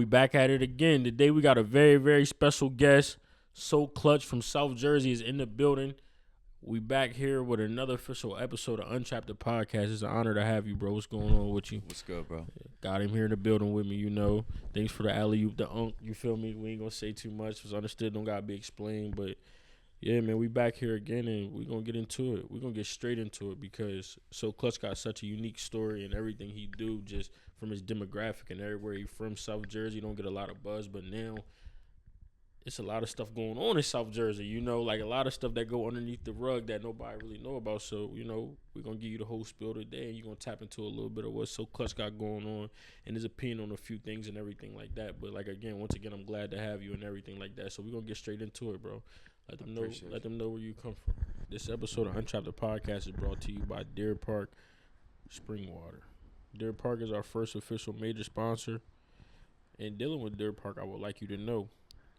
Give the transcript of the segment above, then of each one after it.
back at it again. Today we got a very, very special guest. Soclutch from South Jersey is in the building. We back here with another official episode of Untrapped the Podcast. It's an honor to have you, bro. What's going on with you? What's good, bro? Got him here in the building with me, you know. Thanks for the alley-oop, the unk, you feel me? We ain't gonna say too much. It's understood, don't gotta be explained. But, yeah, man, we back here again, and we gonna get into it. We gonna get straight into it because Soclutch got such a unique story and everything he do just from his demographic and everywhere he from. South Jersey don't get a lot of buzz, but now it's a lot of stuff going on in South Jersey, you know, like a lot of stuff that go underneath the rug that nobody really know about. So, you know, we're going to give you the whole spiel today, and you're going to tap into a little bit of what Soclutch got going on and his opinion on a few things and everything like that. But, like, again, once again, I'm glad to have you and everything like that. So we're going to get straight into it, bro. Let them know where you come from. This episode of Untrapped the Podcast is brought to you by Deer Park Spring Water. Deer Park is our first official major sponsor. And dealing with Deer Park, I would like you to know,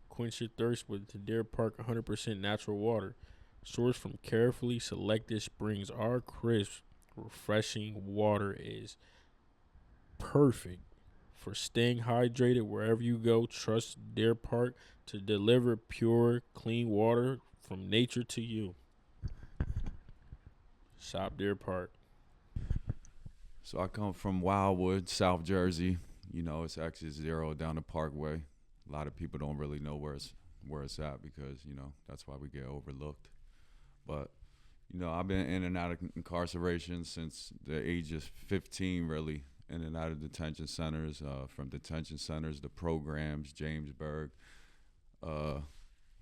quench your thirst with the Deer Park 100% natural water, sourced from carefully selected springs. Our crisp, refreshing water is perfect for staying hydrated wherever you go. Trust Deer Park to deliver pure, clean water from nature to you. Shop Deer Park. So I come from Wildwood, South Jersey. You know, it's exit 0 down the Parkway. A lot of people don't really know where it's at because, you know, that's why we get overlooked. But, you know, I've been in and out of incarceration since the age of 15, really, in and out of detention centers, from detention centers to programs, Jamesburg,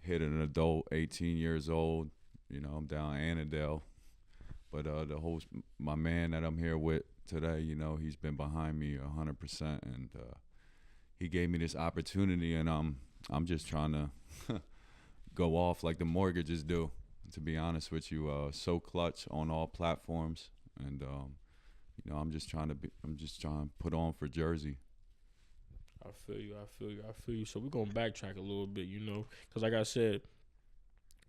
hit an adult, 18 years old. You know, I'm down Annandale. But my man that I'm here with today, you know, he's been behind me 100%, and he gave me this opportunity, and I'm just trying to go off like the mortgages do, to be honest with you. Soclutch on all platforms, and you know, I'm just trying to put on for Jersey. I feel you. So we're gonna backtrack a little bit, you know, because like I said,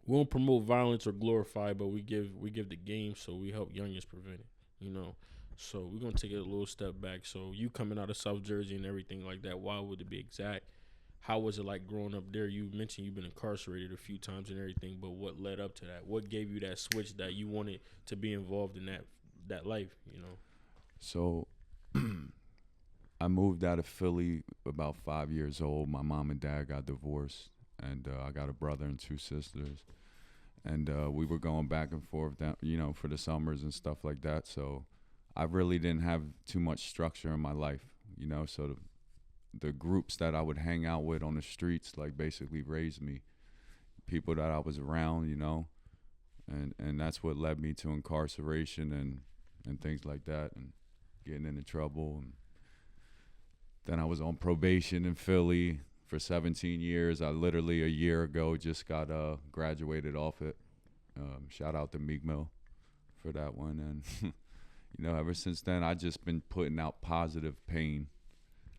we don't promote violence or glorify, but we give the game, so we help youngins prevent it, you know. So we're going to take it a little step back. So you coming out of South Jersey and everything like that, why would it be exact? How was it like growing up there? You mentioned you've been incarcerated a few times and everything, but what led up to that? What gave you that switch that you wanted to be involved in that life, you know? So I moved out of Philly about 5 years old. My mom and dad got divorced, and I got a brother and 2 sisters. And we were going back and forth, down, you know, for the summers and stuff like that. So I really didn't have too much structure in my life, you know, so the groups that I would hang out with on the streets, like, basically raised me, people that I was around, you know, and that's what led me to incarceration and things like that, and getting into trouble. And then I was on probation in Philly for 17 years. I literally a year ago just got graduated off it. Shout out to Meek Mill for that one. And you know, ever since then, I just been putting out positive pain.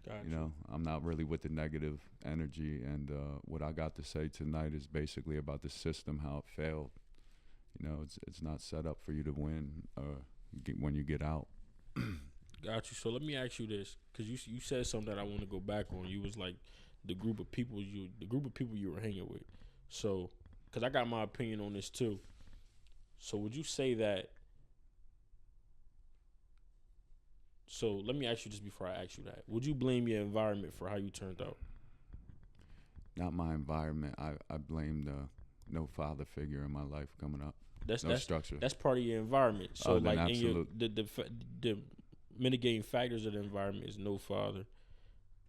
Gotcha. You know, I'm not really with the negative energy. And what I got to say tonight is basically about the system, how it failed. You know, it's not set up for you to win when you get out. Got you. So let me ask you this, because you said something that I want to go back on. You was like the group of people you were hanging with. So, because I got my opinion on this too. So would you say that? So let me ask you this before I ask you that. Would you blame your environment for how you turned out? Not my environment. I blame the no father figure in my life coming up. That's structure. That's part of your environment. So like in the mitigating factors of the environment is no father,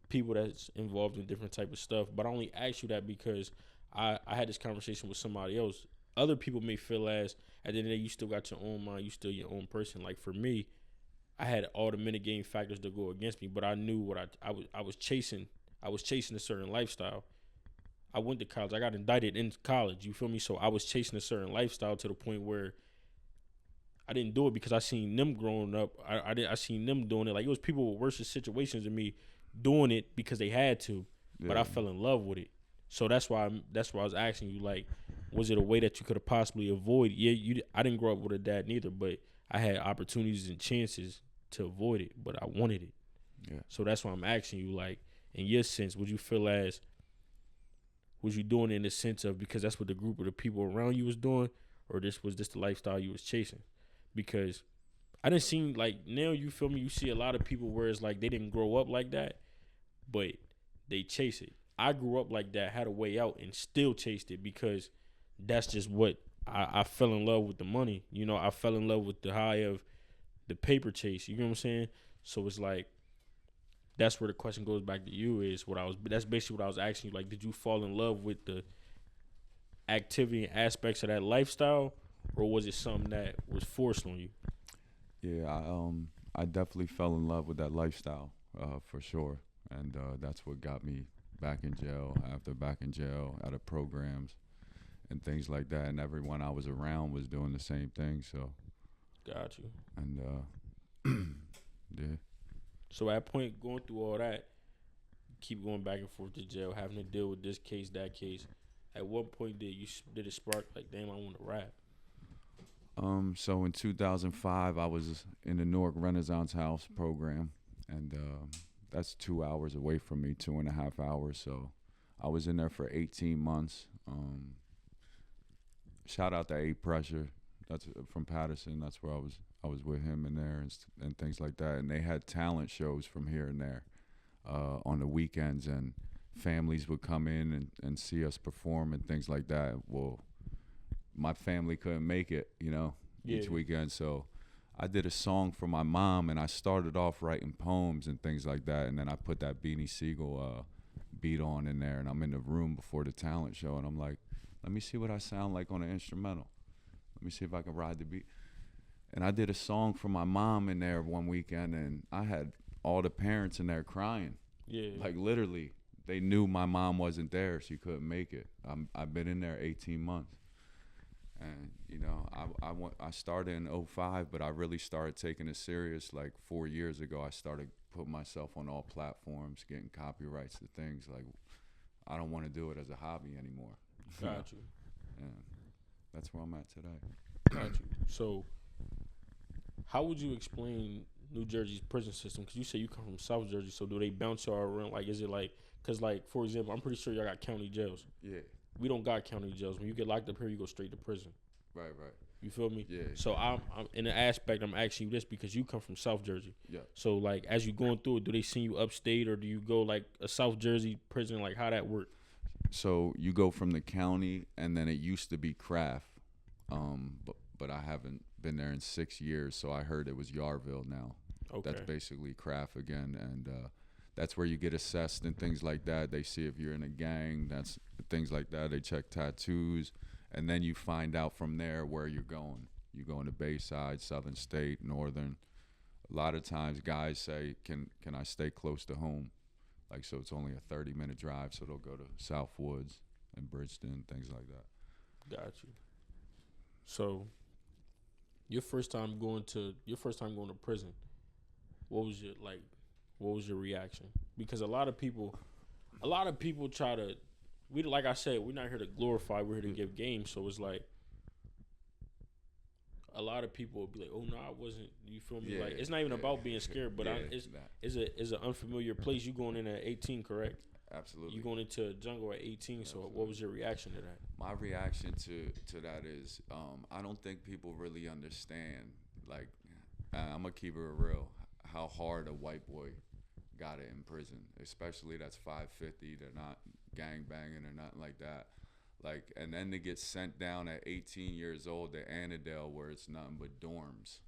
people that's involved in different type of stuff. But I only ask you that because I had this conversation with somebody else. Other people may feel as at the end of the day, you still got your own mind, you still your own person. Like for me, I had all the mitigating factors to go against me, but I knew what I was chasing. I was chasing a certain lifestyle. I went to college. I got indicted in college. You feel me? So I was chasing a certain lifestyle to the point where I didn't do it because I seen them growing up. I seen them doing it. Like it was people with worse situations than me doing it because they had to. Yeah. But I fell in love with it. So that's why I was asking you, like, was it a way that you could have possibly avoided? Yeah, I didn't grow up with a dad neither, but I had opportunities and chances to avoid it, but I wanted it. Yeah. So that's why I'm asking you, like, in your sense, would you feel as was you doing it in the sense of because that's what the group of the people around you was doing, or this was just the lifestyle you was chasing? Because I didn't see like now you feel me. You see a lot of people where it's like they didn't grow up like that, but they chase it. I grew up like that, had a way out, and still chased it because that's just what I fell in love with the money. You know, I fell in love with the high of the paper chase. You know what I'm saying? So it's like that's where the question goes back to you is what I was. That's basically what I was asking you. Like, did you fall in love with the activity and aspects of that lifestyle, or was it something that was forced on you? Yeah, I definitely fell in love with that lifestyle, for sure, and that's what got me back in jail. After back in jail, out of programs and things like that, and everyone I was around was doing the same thing. So, Got you. and yeah, So at point going through all that, keep going back and forth to jail, having to deal with this case, that case. At what point did it spark like, damn, I want to rap? So in 2005, I was in the Newark Renaissance House program, and that's 2 hours away from me, 2.5 hours. So I was in there for 18 months. Shout out to A Pressure, that's from Patterson. That's where I was with him in there and things like that. And they had talent shows from here and there on the weekends, and families would come in and see us perform and things like that. Well, my family couldn't make it, each weekend. So I did a song for my mom, and I started off writing poems and things like that. And then I put that Beanie Siegel beat on in there, and I'm in the room before the talent show, and I'm like, let me see what I sound like on an instrumental. Let me see if I can ride the beat. And I did a song for my mom in there one weekend, and I had all the parents in there crying. Yeah. Like literally, they knew my mom wasn't there. She couldn't make it. I've been in there 18 months. And, I started in 2005, but I really started taking it serious like 4 years ago. I started putting myself on all platforms, getting copyrights to things. Like, I don't want to do it as a hobby anymore. Got you. And that's where I'm at today. Got you. So, how would you explain New Jersey's prison system? Because you say you come from South Jersey, so do they bounce y'all around? Like, is it like, because, like, for example, I'm pretty sure y'all got county jails. Yeah. We don't got county jails. When you get locked up here, you go straight to prison. Right. You feel me? Yeah. So I'm in an aspect, I'm asking you this because you come from South Jersey. Yeah. So like as you going through it, do they send you upstate or do you go like a South Jersey prison? Like how that work? So you go from the county, and then it used to be Craft, but I haven't been there in 6 years, so I heard it was Yarville now. Okay. That's basically Craft again, and that's where you get assessed and things like that. They see if you're in a gang, that's things like that. They check tattoos, and then you find out from there where you're going. You go into Bayside, Southern State, Northern. A lot of times guys say, can I stay close to home? Like, so it's only a 30-minute drive, so they'll go to South Woods and Bridgeton, things like that. Got you. So your first time going to prison, what was your reaction? Because a lot of people try to, like I said, we're not here to glorify, we're here to give game. So it's like a lot of people will be like, oh no, I wasn't, you feel me? Yeah, like it's not even about being scared, but it's an unfamiliar place. You going in at 18, correct? Absolutely. You going into a jungle at 18. So what was your reaction to that? My reaction to that is, I don't think people really understand, like, I'm gonna keep it real, how hard a white boy got it in prison, especially that's 550. They're not gang banging or nothing like that. Like, and then they get sent down at 18 years old to Annandale, where it's nothing but dorms.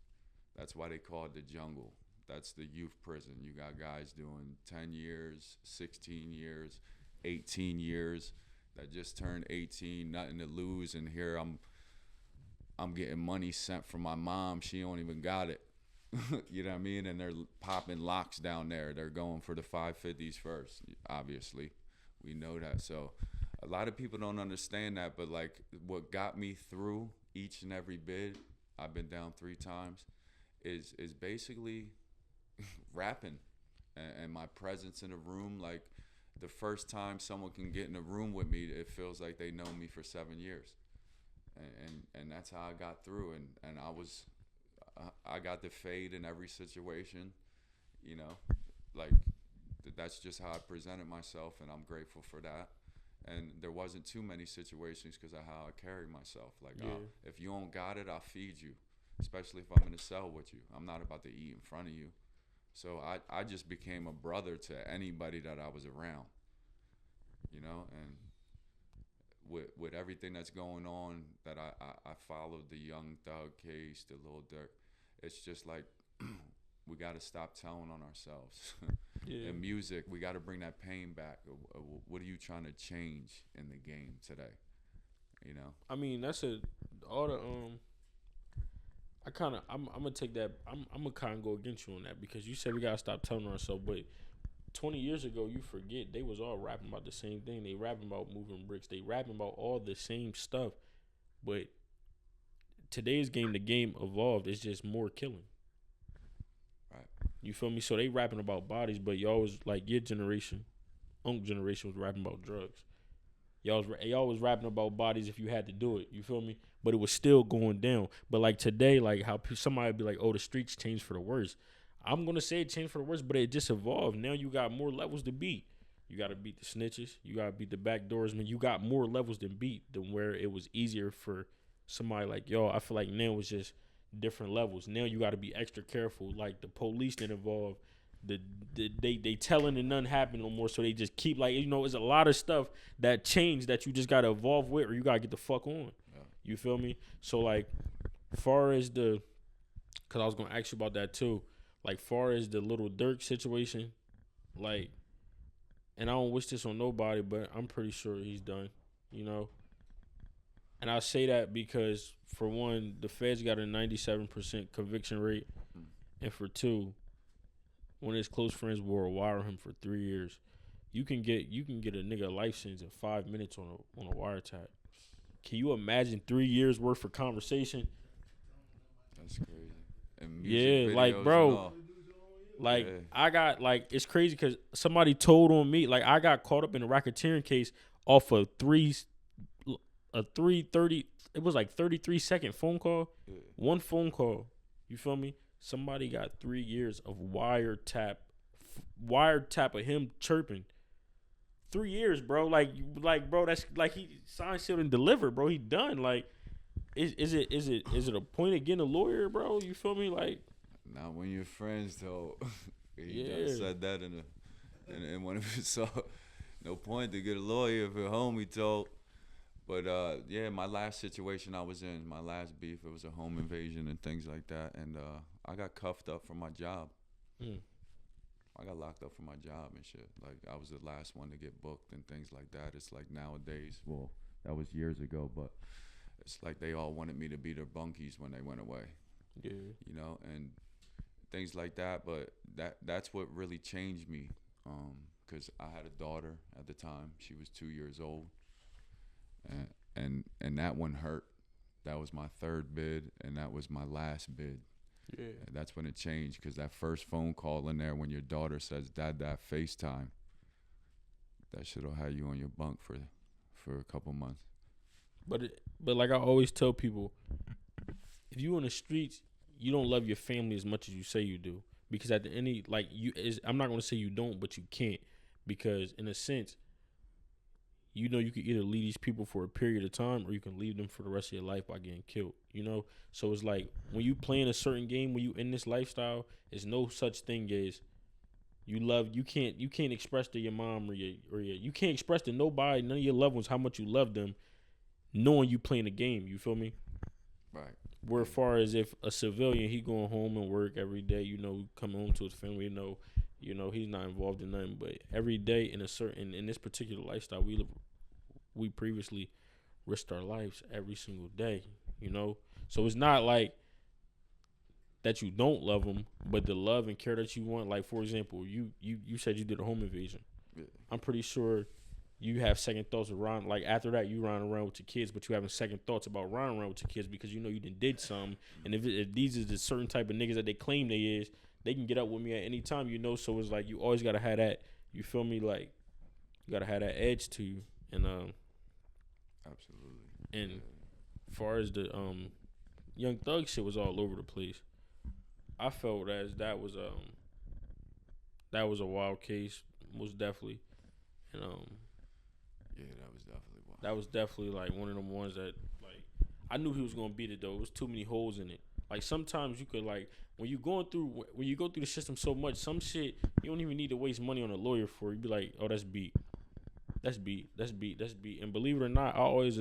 That's why they call it the jungle. That's the youth prison. You got guys doing 10 years, 16 years, 18 years that just turned 18, nothing to lose, and here I'm getting money sent from my mom. She don't even got it. You know what I mean? And they're popping locks down there. They're going for the 550s first, obviously. We know that. So a lot of people don't understand that, but like what got me through each and every bid, I've been down 3 times, is basically rapping and my presence in a room. Like the first time someone can get in a room with me, it feels like they know me for 7 years. And that's how I got through. And I got the fade in every situation, like that's just how I presented myself, and I'm grateful for that. And there wasn't too many situations because of how I carry myself. Like, if you don't got it, I'll feed you, especially if I'm in a cell with you. I'm not about to eat in front of you. So I just became a brother to anybody that I was around, you know. And with everything that's going on, that I followed the Young Thug case, the Lil Durk. It's just like we got to stop telling on ourselves. In music, we got to bring that pain back. What are you trying to change in the game today? You know. I mean, all the I'm gonna take that. I'm gonna kind of go against you on that because you said we gotta stop telling ourselves, but 20 years ago, you forget they was all rapping about the same thing. They rapping about moving bricks. They rapping about all the same stuff. But today's game, the game evolved. It's just more killing. Right. You feel me? So they rapping about bodies, but y'all was like your generation, generation was rapping about drugs. Y'all was rapping about bodies if you had to do it. You feel me? But it was still going down. But like today, like how somebody be like, "Oh, the streets changed for the worse." I'm gonna say it changed for the worse, but it just evolved. Now you got more levels to beat. You gotta beat the snitches. You gotta beat the backdoorsmen. You got more levels to beat than where it was easier for somebody like y'all. I feel like now it's just different levels. Now you gotta be extra careful. Like the police that involved. They telling and nothing happened no more, so they just keep like, you know, there's a lot of stuff that changed that you just gotta evolve with, or you gotta get the fuck on. Yeah. You feel me? So like, far as cause I was gonna ask you about that too. Like, far as the Little Durk situation, like, and I don't wish this on nobody, but I'm pretty sure he's done, you know? And I say that because, for one, the feds got a 97% conviction rate, and for two, one of his close friends will wire him for 3 years. You can get a nigga a life sentence in 5 minutes on a wiretap. Can you imagine 3 years worth of conversation? That's crazy. Yeah, like, bro, like, I got, like, it's crazy because somebody told on me, like, I got caught up in a racketeering case off a 330, it was like 33-second phone call, one phone call, you feel me? Somebody got 3 years of wiretap of him chirping. 3 years, bro, like, bro, that's, like, he signed, sealed, and delivered, bro, he done, like, is it a point of getting a lawyer, bro? You feel me? Like, not when you're friends, though. He just said that in one of his songs. No point to get a lawyer if a homie told. But yeah, my last situation I was in, my last beef, it was a home invasion and things like that, and I got cuffed up from my job. I got locked up from my job and shit. Like, I was the last one to get booked and things like that. It's like nowadays, well, that was years ago, but it's like they all wanted me to be their bunkies when they went away. Yeah. You know, and things like that. But that's what really changed me, because I had a daughter at the time. She was 2 years old, and that one hurt. That was my third bid, and that was my last bid. Yeah. And that's when it changed, because that first phone call in there when your daughter says, "Dad, that FaceTime," that shit'll have you on your bunk for a couple months. But like I always tell people, if you in the streets, you don't love your family as much as you say you do. Because at the end, I'm not gonna say you don't, but you can't, because in a sense, you know, you can either leave these people for a period of time, or you can leave them for the rest of your life by getting killed. You know, so it's like when you playing a certain game, when you in this lifestyle, there's no such thing as you can't express to your mom or you can't express to nobody, none of your loved ones, how much you love them, knowing you playing a game. You feel me? Right. Where far as if a civilian, he going home and work every day, you know, come home to his family, you know, he's not involved in nothing. But every day in this particular lifestyle we live, we previously risked our lives every single day, you know. So it's not like that you don't love them, but the love and care that you want. Like, for example, you said you did a home invasion. Yeah. I'm pretty sure you have second thoughts around, like, after that you run around with your kids, but you having second thoughts about running around with your kids because you know you did something. And if these is the certain type of niggas that they claim they is, they can get up with me at any time, you know. So it's like you always gotta have that, you feel me, like, you gotta have that edge to you. And absolutely. And far as the Young Thug shit was all over the place. I felt as that was a wild case. most definitely. And Yeah, that was definitely one. that was definitely like one of them ones that like I knew he was gonna beat it though. It was too many holes in it. Like sometimes you could like when you go through the system so much, some shit you don't even need to waste money on a lawyer for. You be like, oh, that's beat. That's beat. That's beat. That's beat. And believe it or not, I always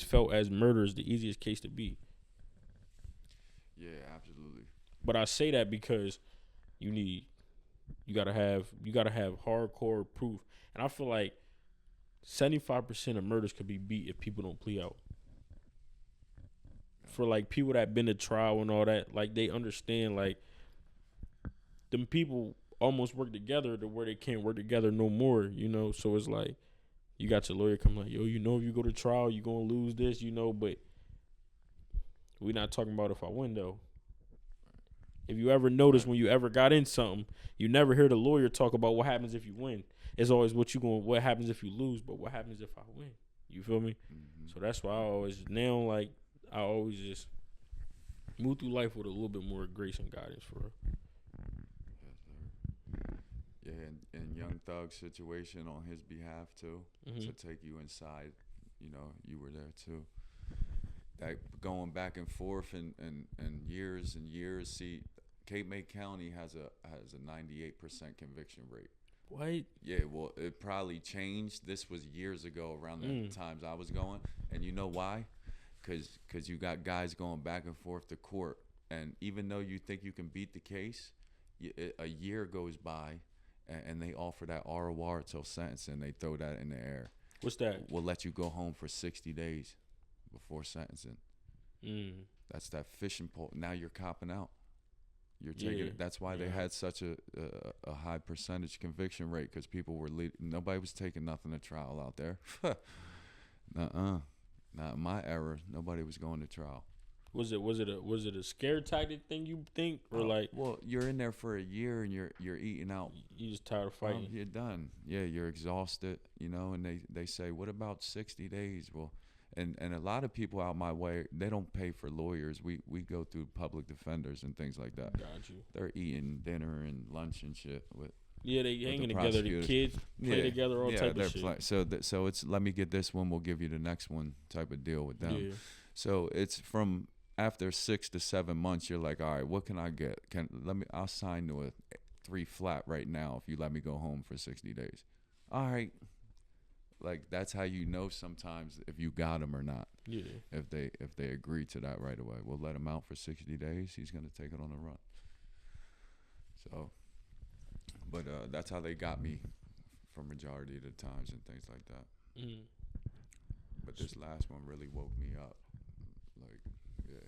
felt as murder is the easiest case to beat. Yeah, absolutely. But I say that because you gotta have hardcore proof. And I feel like 75% of murders could be beat if people don't plea out. For like people that been to trial and all that, like they understand like them people almost work together to where they can't work together no more, you know. So it's like you got your lawyer come like, yo, you know, if you go to trial, you gonna lose this, you know. But we not talking about if I win though. If you ever notice when you ever got in something, you never hear the lawyer talk about what happens if you win. It's always what happens if you lose, but what happens if I win? You feel me? Mm-hmm. So that's why I always just move through life with a little bit more grace and guidance for real. Yeah, and Young Thug's situation on his behalf too, to take you inside, you know, you were there too. That going back and forth and years and years. See, Cape May County has a 98% conviction rate. What? Yeah, well, it probably changed. This was years ago around the times I was going, and you know why? Because you got guys going back and forth to court, and even though you think you can beat the case, a year goes by, and they offer that ROR till sentencing. They throw that in the air. What's that? We'll let you go home for 60 days before sentencing. That's that fishing pole. Now you're copping out. You're taking it. That's why they had such a high percentage conviction rate, because people were nobody was taking nothing to trial out there. Not in my era. Nobody was going to trial. Was it a scare tactic thing, you think, or like? Well, you're in there for a year and you're eating out. You just tired of fighting. You're done. Yeah, you're exhausted. You know, and they say, what about 60 days? Well, and a lot of people out my way, they don't pay for lawyers. We go through public defenders and things like that. Got you. They're eating dinner and lunch and shit with. Yeah, they hanging together. The kids play together, all type of shit. So it's let me get this one, we'll give you the next one type of deal with them. Yeah. So it's from after 6 to 7 months, you're like, all right, what can I get? I'll sign to a 3 flat right now if you let me go home for 60 days. All right. Like that's how you know sometimes if you got him or not. Yeah. If they agree to that right away, we'll let him out for 60 days. He's gonna take it on the run. So. But that's how they got me for majority of the times and things like that. But this last one really woke me up. Like, yeah.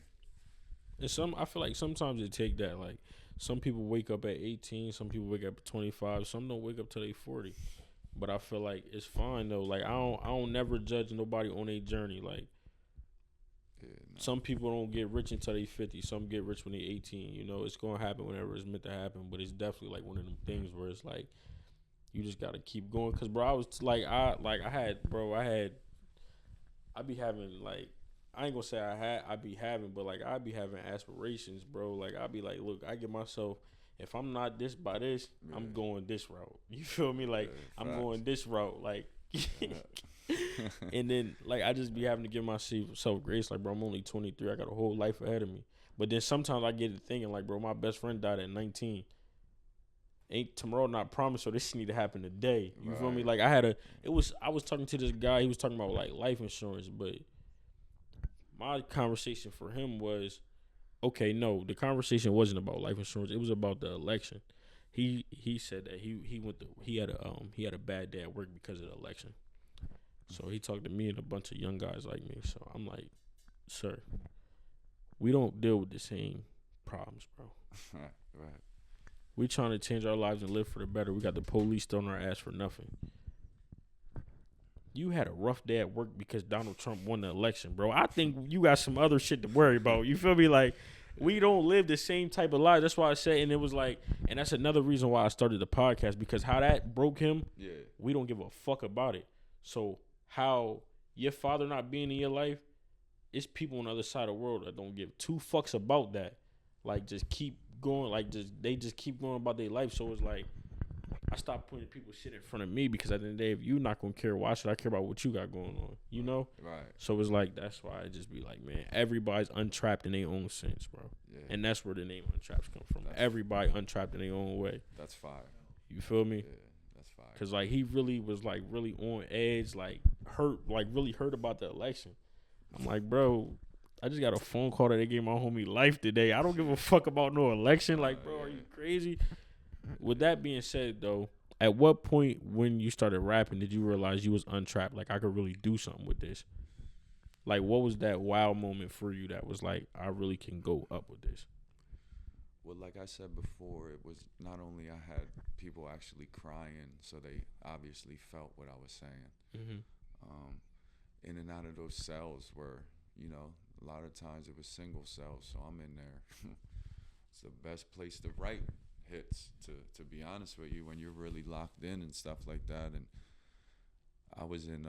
And I feel like sometimes it take that. Like, some people wake up at 18, some people wake up at 25, some don't wake up till they 40. But I feel like it's fine though. Like, I don't never judge nobody on their journey. Like, some people don't get rich until they 50. Some get rich when they 18. You know, it's gonna happen whenever it's meant to happen. But it's definitely like one of them things where it's like you just gotta keep going. Cause bro, I be having like, I ain't gonna say I be having, but like I be having aspirations, bro. Like I be like, look, I get myself. If I'm not this by this, I'm going this route. You feel me? Like I'm going this route. Like. And then like I just be having to give myself grace, like bro, I'm only 23, I got a whole life ahead of me. But then sometimes I get to thinking like, bro, my best friend died at 19. Ain't tomorrow not promised, so this shit need to happen today. You feel me? Like I was talking to this guy, he was talking about like life insurance, but my conversation for him was, okay, no, the conversation wasn't about life insurance, it was about the election. He said that he had a bad day at work because of the election. So he talked to me and a bunch of young guys like me. So I'm like, sir, we don't deal with the same problems, bro. Right. We trying to change our lives and live for the better. We got the police throwing our ass for nothing. You had a rough day at work because Donald Trump won the election, bro. I think you got some other shit to worry about. You feel me? Like, we don't live the same type of life. That's why I said, and it was like, and that's another reason why I started the podcast, because how that broke him, we don't give a fuck about it. So how your father not being in your life, it's people on the other side of the world that don't give 2 fucks about that. Like, just keep going. Like, they just keep going about their life. So it's like, I stopped putting people's shit in front of me because at the end of the day, if you not gonna care, why should I care about what you got going on? You know? Right. So it's like that's why I just be like, man, everybody's untrapped in their own sense, bro. Yeah. And that's where the name Untrapped come from. Everybody untrapped in their own way. That's fire. You feel me? Yeah, that's fire. Cause like he really was like really on edge, like really hurt about the election. I'm like, bro, I just got a phone call that they gave my homie life today. I don't give a fuck about no election. Like, bro, are you crazy? With that being said, though, at what point when you started rapping did you realize you was untrapped? Like, I could really do something with this. Like, what was that wow moment for you that was like, I really can go up with this? Well, like I said before, it was not only I had people actually crying, so they obviously felt what I was saying. Mm-hmm. In and out of those cells were, you know, a lot of times it was single cells, so I'm in there. It's the best place to write hits, to be honest with you, when you're really locked in and stuff like that. And I was in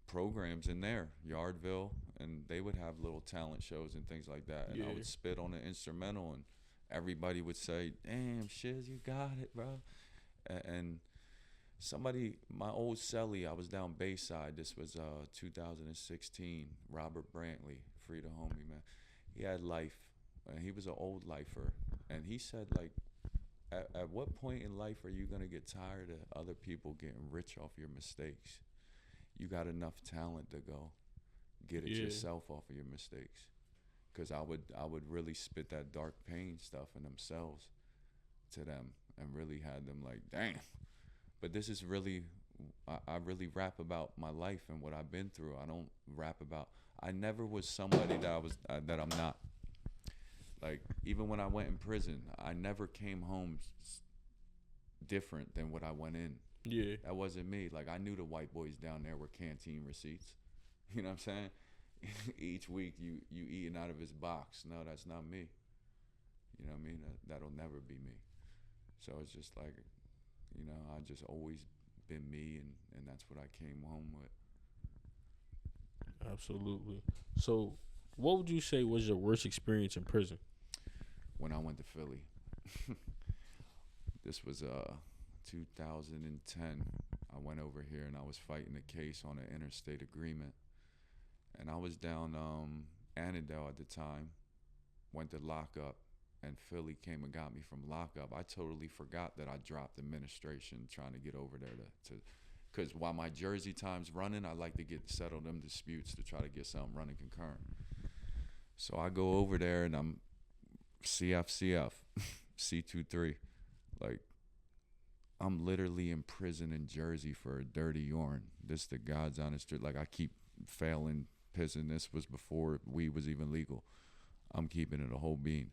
programs in there, Yardville, and they would have little talent shows and things like that. And I would spit on an instrumental, and everybody would say, "Damn, Shiz, you got it, bro." And somebody, my old cellie, I was down Bayside. This was 2016. Robert Brantley, free the homie, man. He had life, and he was an old lifer. And he said, like, at what point in life are you gonna get tired of other people getting rich off your mistakes? You got enough talent to go get it yourself off of your mistakes. Because I would really spit that dark pain stuff in themselves to them and really had them like, damn. But this is really, I really rap about my life and what I've been through. I don't rap about, I never was somebody that I'm not. Like, even when I went in prison, I never came home different than what I went in. Yeah. That wasn't me. Like, I knew the white boys down there were canteen receipts. You know what I'm saying? Each week you eating out of his box. No, that's not me. You know what I mean? That'll never be me. So it's just like, you know, I just always been me, and that's what I came home with. Absolutely. So what would you say was your worst experience in prison? When I went to Philly. This was 2010. I went over here and I was fighting a case on an interstate agreement. And I was down Annandale at the time, went to lockup, and Philly came and got me from lockup. I totally forgot that I dropped administration trying to get over there to because while my Jersey time's running, I like to settle them disputes to try to get something running concurrent. So I go over there and I'm CF, C23. Like, I'm literally in prison in Jersey for a dirty yarn. This the God's honest truth. Like, I keep failing, pissing. This was before weed was even legal. I'm keeping it a whole bean.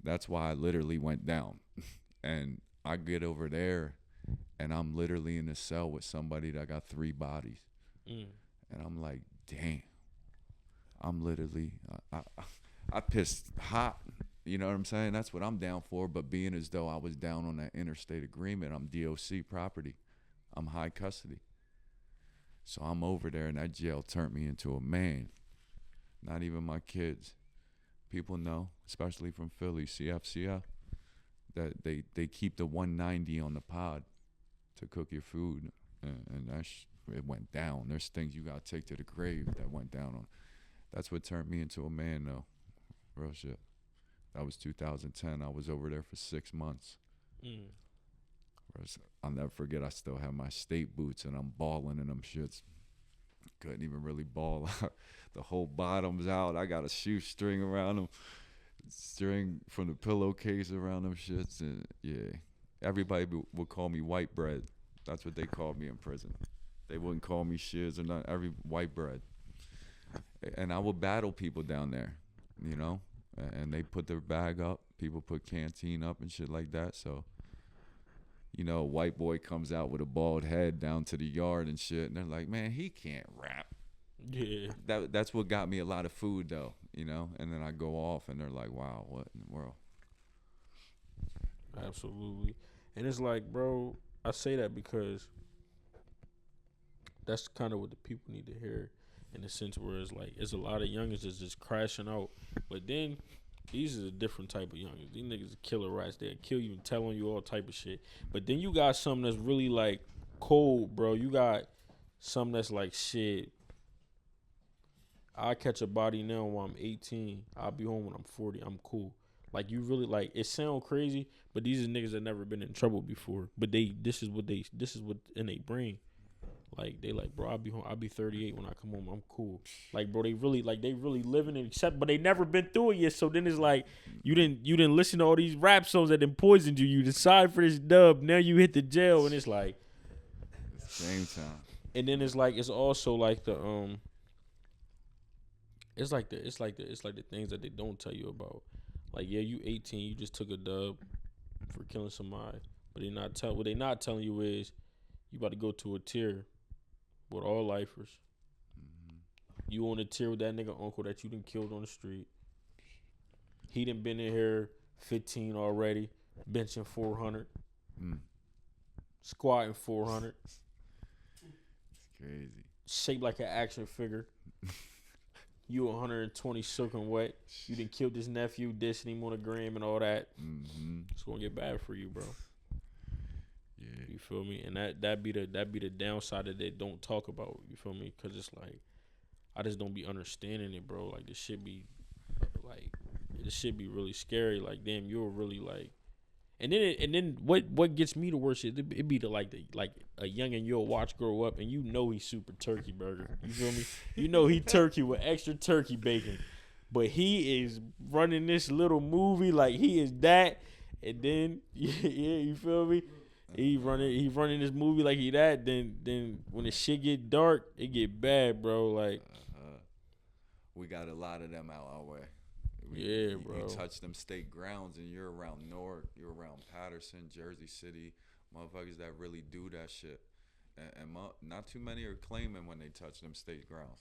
That's why I literally went down. And I get over there, and I'm literally in a cell with somebody that got 3 bodies. And I'm like, damn. I'm literally, I pissed hot. You know what I'm saying? That's what I'm down for. But being as though I was down on that interstate agreement, I'm DOC property. I'm high custody. So I'm over there, and that jail turned me into a man. Not even my kids. People know, especially from Philly, CF, that they keep the 190 on the pod to cook your food. And it went down. There's things you got to take to the grave that went down on. That's what turned me into a man, though. Real shit. That was 2010. I was over there for 6 months. I'll never forget, I still have my state boots, and I'm balling in them shits. Couldn't even really ball out. The whole bottom's out. I got a shoestring around them. String from the pillowcase around them shits. And yeah, everybody would call me white bread. That's what they called me in prison. They wouldn't call me Shiz or nothing. Every white bread. And I would battle people down there, you know? And they put their bag up. People put canteen up and shit like that. So, you know, a white boy comes out with a bald head down to the yard and shit. And they're like, man, he can't rap. Yeah. That's what got me a lot of food, though, you know? And then I go off, and they're like, wow, what in the world? Absolutely. And it's like, bro, I say that because that's kind of what the people need to hear, in the sense where it's like, it's a lot of youngins that's just crashing out. But then These are a different type of youngins. These niggas are killer rats. They'll kill you and tell on you all type of shit. But then you got something that's really like cold, bro. You got something that's like shit. I catch a body now while I'm 18. I'll be home when I'm 40. I'm cool. Like you really like it sound crazy, but these are niggas that never been in trouble before. But this is what in their brain. Like they like, bro, I'll be home. I'll be 38 when I come home. I'm cool. Like, bro, they really living it, except but they never been through it yet. So then it's like you didn't listen to all these rap songs that then poisoned you. You decide for this dub. Now you hit the jail, and it's like same time. And then it's like it's also like the it's like the things that they don't tell you about. Like, yeah, you 18, you just took a dub for killing somebody, but what they not telling you is you about to go to a tier with all lifers. Mm-hmm. You on a tier with that nigga uncle that you done killed on the street. He done been in here 15 already, benching 400, squatting 400. It's crazy. Shaped like an action figure. You 120 soaking wet. You done killed his nephew, dissing him on a gram and all that. Mm-hmm. It's gonna get bad for you, bro. Yeah, you feel me? And that be the downside that they don't talk about. You feel me? Cause it's like I just don't be understanding it, bro. Like this shit be really scary. Like damn, you're really like. And then what gets me the worst is it be the like a youngin' you'll watch grow up and you know he's super turkey burger. You feel me? You know he turkey with extra turkey bacon. But he is running this little movie like he is that, and then yeah, you feel me? He running this movie like he that, then when the shit get dark, it get bad, bro. Like we got a lot of them out our way. Bro. You touch them state grounds and you're around Newark, you're around Patterson, Jersey City, motherfuckers that really do that shit. And not too many are claiming when they touch them state grounds.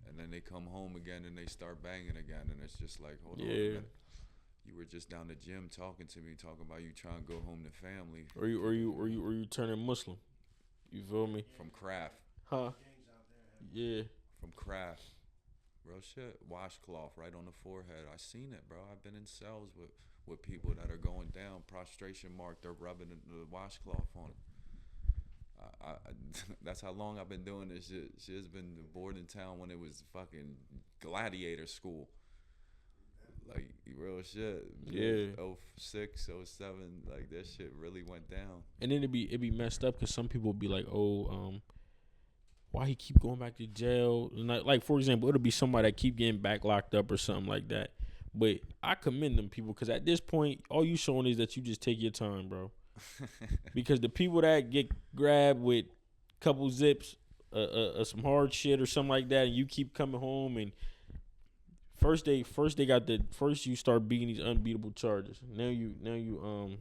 And then they come home again and they start banging again. And it's just like, hold on a minute. You were just down the gym talking to me, talking about you trying to go home to family. Or you turning Muslim. You feel me? From craft. Huh? Yeah. From craft. Real shit. Washcloth right on the forehead. I seen it, bro. I've been in cells with people that are going down, prostration mark. They're rubbing the washcloth on it. That's how long I've been doing this shit. Shit's been bored in town when it was fucking gladiator school. Like, real shit. Yeah. 06, 07, like, that shit really went down. And then it be messed up because some people be like, why he keep going back to jail? And like for example, it'll be somebody that keep getting back locked up or something like that. But I commend them people because at this point, all you showing is that you just take your time, bro. Because the people that get grabbed with a couple zips, some hard shit or something like that, and you keep coming home and first you start beating these unbeatable charges. Now you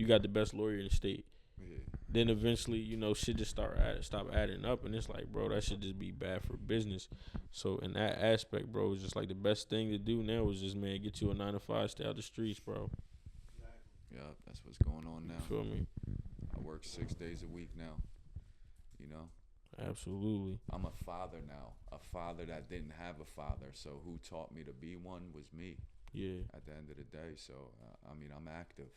got the best lawyer in the state. Yeah. Then eventually, shit just stop adding up, and it's like, bro, that should just be bad for business. So in that aspect, bro, it's just like the best thing to do now is just, man, get you a 9-to-5, stay out the streets, bro. Yeah, that's what's going on now. You feel me? I work 6 days a week now. Absolutely. I'm a father now, a father that didn't have a father. So who taught me to be one was me. Yeah. At the end of the day, so I'm active.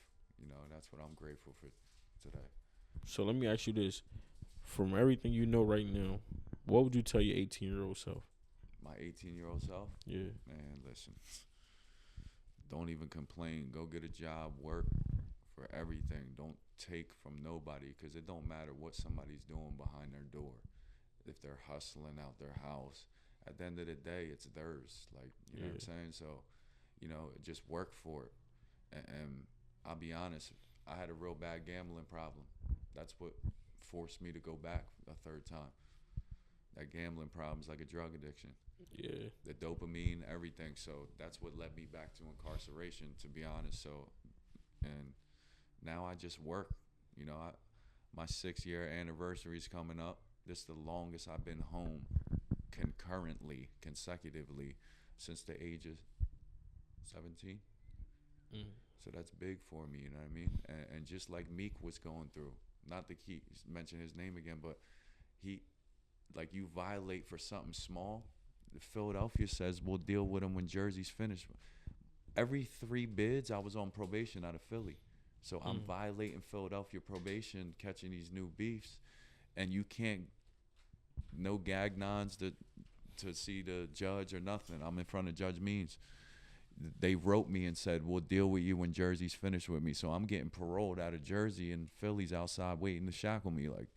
That's what I'm grateful for today. So let me ask you this: from everything you know right now, what would you tell your 18-year-old self? My 18-year-old self? Yeah. Man, listen. Don't even complain. Go get a job. Work for everything. Don't take from nobody, because it don't matter what somebody's doing behind their door. If they're hustling out their house, at the end of the day, it's theirs. Like, you know what I'm saying? So, just work for it. And I'll be honest, I had a real bad gambling problem. That's what forced me to go back a third time. That gambling problem is like a drug addiction. Yeah. The dopamine, everything. So that's what led me back to incarceration, to be honest. So, and now I just work. My 6-year anniversary is coming up. This is the longest I've been home consecutively since the age of 17. So that's big for me, you know what I mean? And just like Meek was going through, not to keep mention his name again, but you violate for something small. Philadelphia says we'll deal with him when Jersey's finished. every 3 bids, I was on probation out of Philly. So I'm violating Philadelphia probation, catching these new beefs, and you can't, no gag nons to see the judge or nothing. I'm in front of Judge Means. They wrote me and said, we'll deal with you when Jersey's finished with me. So I'm getting paroled out of Jersey, and Philly's outside waiting to shackle me. Like,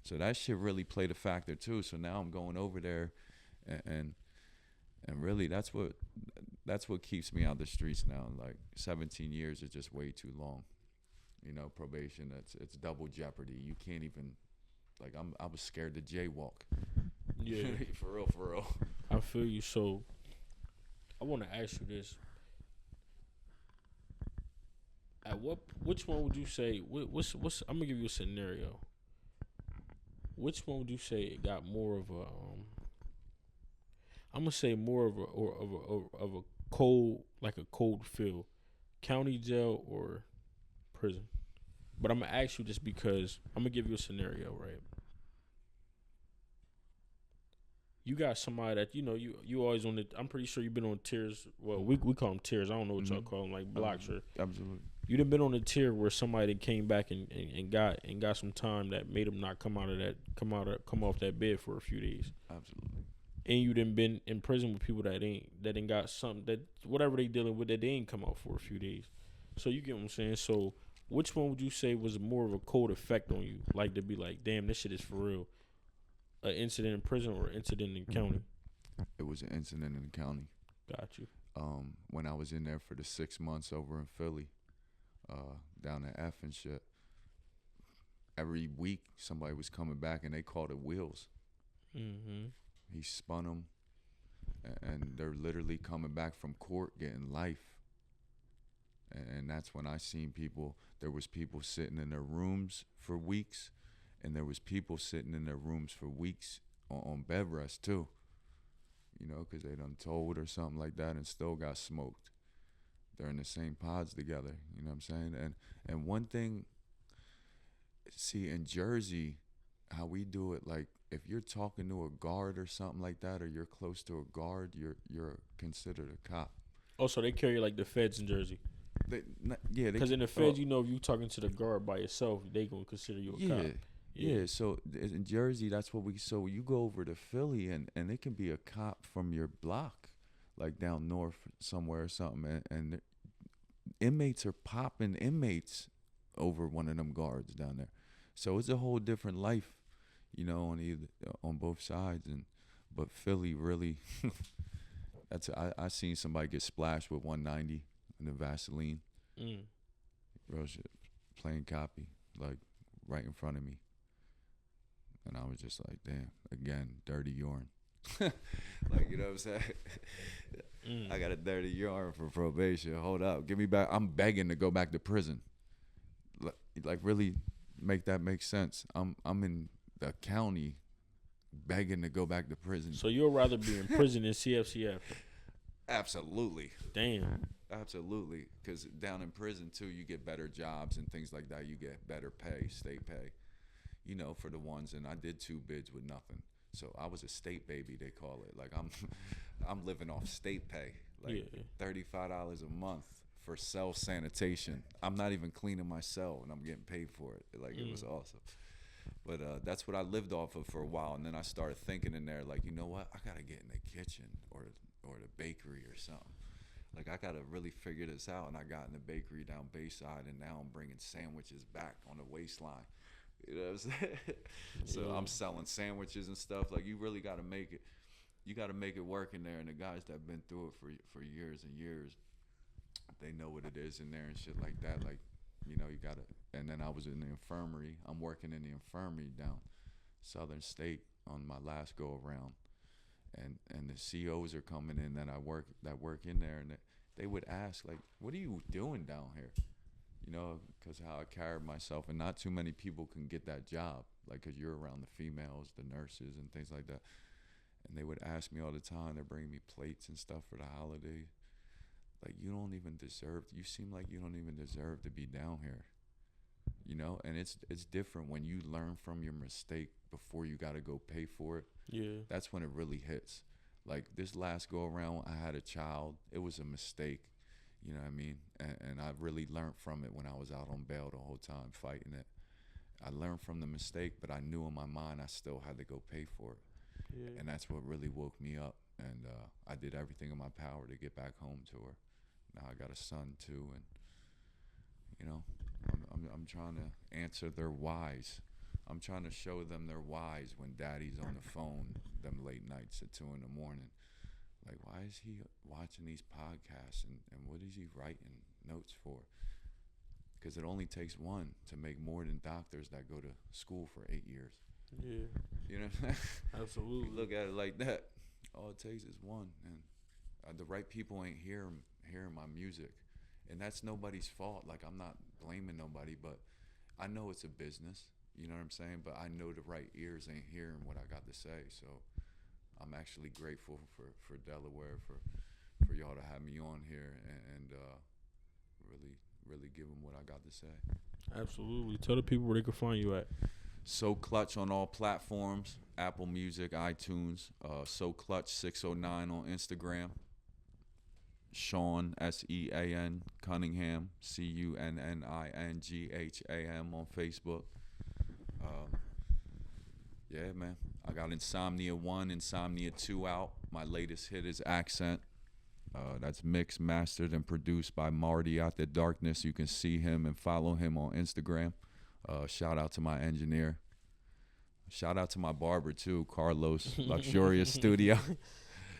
so that shit really played a factor too. So now I'm going over there, and really that's what keeps me out the streets now. Like 17 years is just way too long. You know, probation, it's double jeopardy. You can't even, like, I was scared to jaywalk. Yeah. For real. I feel you. So I want to ask you this. Which one would you say, what's I'm going to give you a scenario. Which one would you say it got more of a, I'm going to say more of a cold, like a cold feel, county jail or prison? But I'm going to ask you this because I'm going to give you a scenario, right? You got somebody that, you know, you always on the, I'm pretty sure you've been on tiers. Well, we call them tiers. I don't know what y'all call them, like blocks or. Absolutely. You done been on a tier where somebody came back and got some time that made them not come off that bed for a few days. Absolutely. And you done been in prison with people that ain't got something, that whatever they dealing with, that they ain't come out for a few days. So you get what I'm saying? So which one would you say was more of a cold effect on you? Like, to be like, damn, this shit is for real. An incident in prison or an incident in county? It was an incident in the county. Got you. When I was in there for the 6 months over in Philly, down at F and shit, every week somebody was coming back and they called it wheels. Mm-hmm. He spun them, and they're literally coming back from court getting life. And that's when I seen people. There was people sitting in their rooms for weeks, and there was people sitting in their rooms for weeks on bed rest too. You know, because they done told or something like that and still got smoked. They're in the same pods together. You know what I'm saying? And one thing, see, in Jersey, how we do it, like, if you're talking to a guard or something like that, or you're close to a guard, you're considered a cop. Oh, so they carry like the feds in Jersey? Because in the feds, you know, if you talking to the guard by yourself, they gonna consider you a cop. Yeah, so in Jersey, that's what so you go over to Philly, and it can be a cop from your block, like down north somewhere or something, and inmates are popping inmates over one of them guards down there. So it's a whole different life, you know, on both sides. But Philly really, I seen somebody get splashed with 190 in the Vaseline. Real shit, plain copy, like right in front of me. And I was just like, damn, again, dirty urine. Like, you know what I'm saying? I got a dirty urine for probation. Hold up, give me back. I'm begging to go back to prison. Like, really make that make sense. I'm in the county begging to go back to prison. So you'd rather be in prison than CFCF? Absolutely. Damn. Absolutely. Because down in prison, too, you get better jobs and things like that. You get better pay, state pay, you know, for the ones. And I did 2 bids with nothing. So I was a state baby, they call it. Like, I'm living off state pay. Like, $35 a month for cell sanitation. I'm not even cleaning my cell, and I'm getting paid for it. Like, it was awesome. But that's what I lived off of for a while. And then I started thinking in there, like, you know what? I got to get in the kitchen or the bakery or something. Like, I got to really figure this out. And I got in the bakery down Bayside, and now I'm bringing sandwiches back on the waistline. You know what I'm saying? So I'm selling sandwiches and stuff. Like, you really got to make it. You got to make it work in there. And the guys that have been through it for years and years, they know what it is in there and shit like that. Like, you know, you got to. And then I was in the infirmary. I'm working in the infirmary down Southern State on my last go around. And the COs are coming in that work in there, and they would ask, like, what are you doing down here? You know, because how I carried myself, and not too many people can get that job, like, because you're around the females, the nurses, and things like that. And they would ask me all the time. They're bringing me plates and stuff for the holidays. Like, you seem like you don't even deserve to be down here. You know, and it's different when you learn from your mistake before you got to go pay for it. Yeah. That's when it really hits. Like, this last go around, I had a child. It was a mistake. You know what I mean? And I really learned from it when I was out on bail the whole time fighting it. I learned from the mistake, but I knew in my mind I still had to go pay for it. Yeah. And that's what really woke me up. And I did everything in my power to get back home to her. Now I got a son too, and you know, I'm trying to answer their whys. I'm trying to show them their whys when daddy's on the phone them late nights at 2 a.m. Like, why is he watching these podcasts and what is he writing notes for? Because it only takes one to make more than doctors that go to school for 8 years. Yeah. You know what I'm saying? Absolutely. Look at it like that. All it takes is one. And the right people ain't hearing my music. And that's nobody's fault. Like, I'm not blaming nobody, but I know it's a business. You know what I'm saying? But I know the right ears ain't hearing what I got to say. So I'm actually grateful for Delaware, for y'all to have me on here and really give them what I got to say. Absolutely. Tell the people where they can find you at. Soclutch on all platforms, Apple Music, iTunes, Soclutch 609 on Instagram. Sean, Sean Cunningham, Cunningham on Facebook. Yeah, man. I got Insomnia 1, Insomnia 2 out. My latest hit is Accent. That's mixed, mastered, and produced by Marty Out the Darkness. You can see him and follow him on Instagram. Shout out to my engineer. Shout out to my barber, too, Carlos, Luxurious Studio.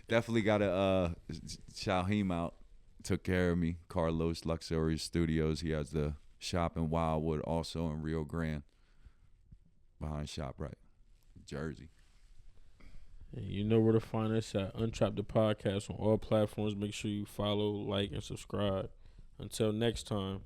Definitely got to shout him out. Took care of me. Carlos, Luxurious Studios. He has the shop in Wildwood, also in Rio Grande, behind ShopRite, Jersey. And you know where to find us at Untrapped the Podcast on all platforms. Make sure you follow, like, and subscribe. Until next time.